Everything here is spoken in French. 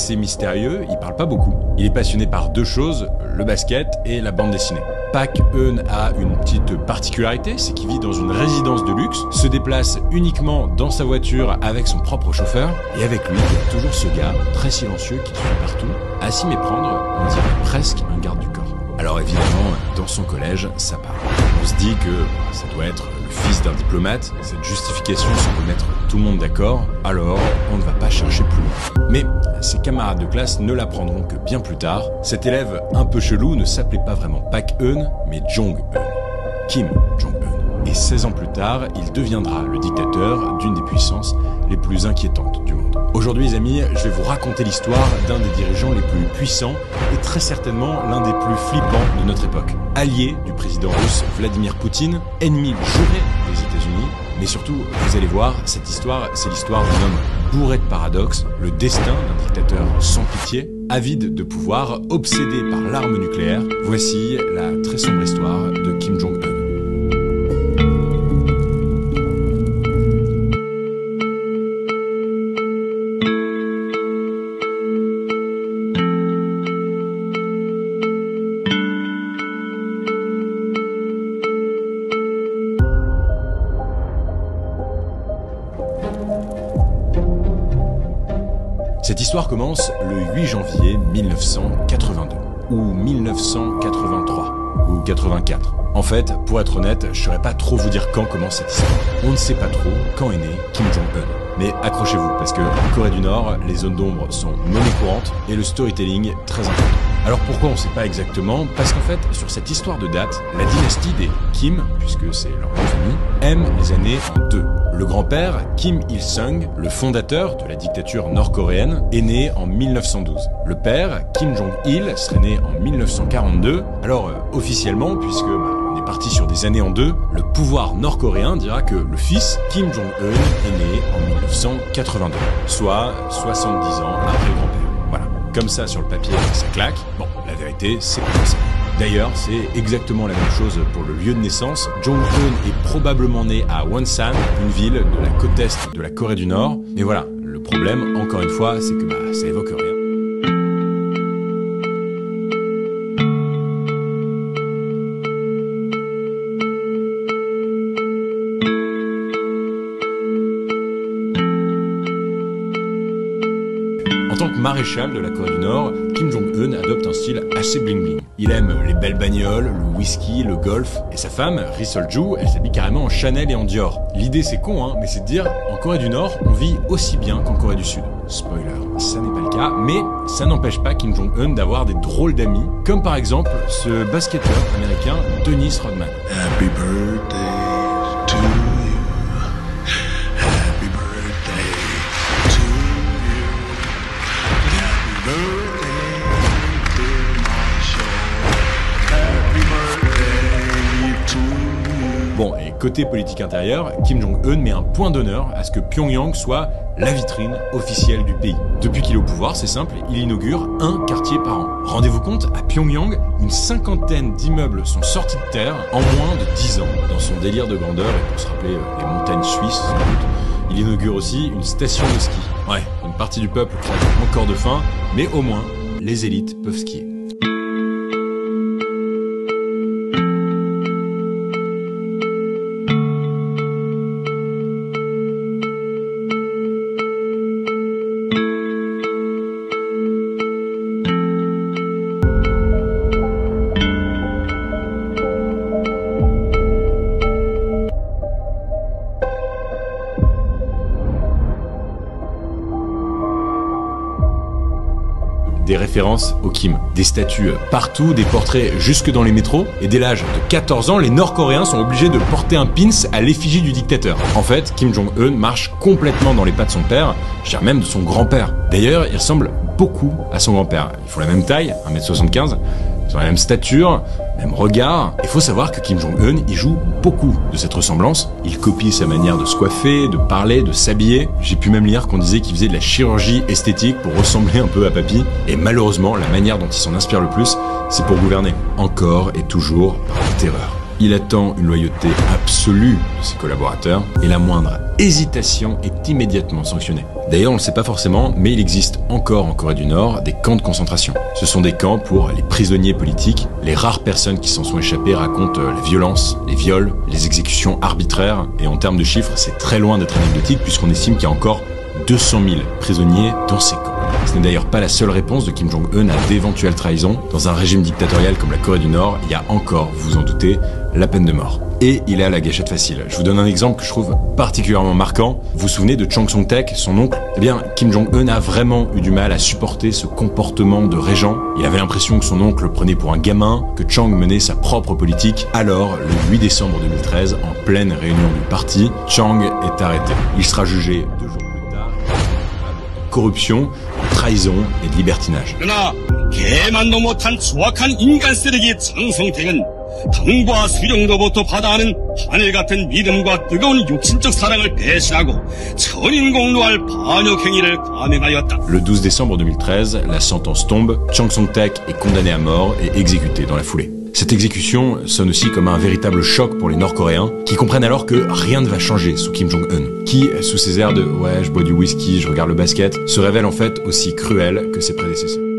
assez mystérieux, il parle pas beaucoup. Il est passionné par deux choses, le basket et la bande dessinée. Pak Eun a une petite particularité, c'est qu'il vit dans une résidence de luxe, se déplace uniquement dans sa voiture avec son propre chauffeur, et avec lui, il y a toujours ce gars, très silencieux, qui suit partout, à s'y méprendre, on dirait presque un garde du corps. Alors évidemment, dans son collège, ça parle. On se dit que ça doit être le fils d'un diplomate, cette justification semble mettre tout le monde d'accord, alors on ne va pas chercher plus loin. Mais ses camarades de classe ne l'apprendront que bien plus tard. Cet élève un peu chelou ne s'appelait pas vraiment Pak Eun, mais Jong-eun. Kim Jong-un. Et 16 ans plus tard, il deviendra le dictateur d'une des puissances les plus inquiétantes du monde. Aujourd'hui les amis, je vais vous raconter l'histoire d'un des dirigeants les plus puissants et très certainement l'un des plus flippants de notre époque. Allié du président russe Vladimir Poutine, ennemi juré des États-Unis, mais surtout, vous allez voir, cette histoire, c'est l'histoire d'un homme bourré de paradoxes, le destin d'un dictateur sans pitié, avide de pouvoir, obsédé par l'arme nucléaire. Voici la très sombre histoire de Kim Jong-un. Cette histoire commence le 8 janvier 1982, ou 1983, ou 84. En fait, pour être honnête, je saurais pas trop vous dire quand commence cette histoire. On ne sait pas trop quand est né Kim Jong-un. Mais accrochez-vous, parce que en Corée du Nord, les zones d'ombre sont monnaie courante et le storytelling très important. Alors pourquoi on ne sait pas exactement? Parce qu'en fait, sur cette histoire de date, la dynastie des Kim, puisque c'est leur nom de famille, aime les années en deux. Le grand-père, Kim Il-sung, le fondateur de la dictature nord-coréenne, est né en 1912. Le père, Kim Jong-il, serait né en 1942. Alors officiellement, puisque on est parti sur des années en deux, le pouvoir nord-coréen dira que le fils, Kim Jong-un, est né en 1982, soit 70 ans après le grand-père. Voilà, comme ça sur le papier, ça claque. Bon, la vérité, c'est comme ça. D'ailleurs, c'est exactement la même chose pour le lieu de naissance. Jong-un est probablement né à Wonsan, une ville de la côte est de la Corée du Nord. Mais voilà, le problème, encore une fois, c'est que ça évoque rien. En tant que maréchal de la Corée du Nord, Kim Jong-un adopte un style assez bling-bling. Il aime les belles bagnoles, le whisky, le golf, et sa femme, Ri Sol-ju, elle s'habille carrément en Chanel et en Dior. L'idée c'est con, mais c'est de dire, en Corée du Nord, on vit aussi bien qu'en Corée du Sud. Spoiler, ça n'est pas le cas, mais ça n'empêche pas Kim Jong-un d'avoir des drôles d'amis, comme par exemple ce basketteur américain Dennis Rodman. Happy birthday to you. Happy birthday to you. Happy birthday to my Happy birthday to you. Bon, et côté politique intérieure, Kim Jong-un met un point d'honneur à ce que Pyongyang soit la vitrine officielle du pays. Depuis qu'il est au pouvoir, c'est simple, il inaugure un quartier par an. Rendez-vous compte, à Pyongyang, une 50aine d'immeubles sont sortis de terre en moins de 10 ans. Dans son délire de grandeur, et pour se rappeler les montagnes suisses, sans doute, il inaugure aussi une station de ski. Ouais, une partie du peuple crève encore de faim, mais au moins, les élites peuvent skier. Des références au Kim, des statues partout, des portraits jusque dans les métros, et dès l'âge de 14 ans, les Nord-Coréens sont obligés de porter un pins à l'effigie du dictateur. En fait, Kim Jong-un marche complètement dans les pas de son père, je dirais même de son grand-père. D'ailleurs, il ressemble beaucoup à son grand-père. Ils font la même taille, 1m75, ils ont la même stature, même regard. Il faut savoir que Kim Jong-un, il joue beaucoup de cette ressemblance. Il copie sa manière de se coiffer, de parler, de s'habiller. J'ai pu même lire qu'on disait qu'il faisait de la chirurgie esthétique pour ressembler un peu à papy. Et malheureusement, la manière dont il s'en inspire le plus, c'est pour gouverner. Encore et toujours par la terreur. Il attend une loyauté absolue de ses collaborateurs et la moindre hésitation est immédiatement sanctionnée. D'ailleurs, on le sait pas forcément, mais il existe encore en Corée du Nord des camps de concentration. Ce sont des camps pour les prisonniers politiques. Les rares personnes qui s'en sont échappées racontent la violence, les viols, les exécutions arbitraires. Et en termes de chiffres, c'est très loin d'être anecdotique puisqu'on estime qu'il y a encore 200 000 prisonniers dans ces camps. Ce n'est d'ailleurs pas la seule réponse de Kim Jong-un à d'éventuelles trahisons. Dans un régime dictatorial comme la Corée du Nord, il y a encore, vous vous en doutez, la peine de mort. Et il a la gâchette facile. Je vous donne un exemple que je trouve particulièrement marquant. Vous vous souvenez de Chang Song-taek, son oncle? Eh bien, Kim Jong-un a vraiment eu du mal à supporter ce comportement de régent. Il avait l'impression que son oncle le prenait pour un gamin, que Chang menait sa propre politique. Alors, le 8 décembre 2013, en pleine réunion du parti, Chang est arrêté. Il sera jugé 2 jours plus tard. Corruption, trahison et de libertinage. 그러나 개만도 못한 추악한 인간 쓰레기 장성택은 당과 수령로부터 받아하는 하늘 같은 믿음과 뜨거운 육신적 사랑을 배신하고 천인공노할 반역 행위를 감행하였다. Le 12 décembre 2013, la sentence tombe, Chang Song-taek est condamné à mort et exécuté dans la foulée. Cette exécution sonne aussi comme un véritable choc pour les Nord-Coréens, qui comprennent alors que rien ne va changer sous Kim Jong-un, qui, sous ses airs de « ouais, je bois du whisky, je regarde le basket », se révèle en fait aussi cruel que ses prédécesseurs.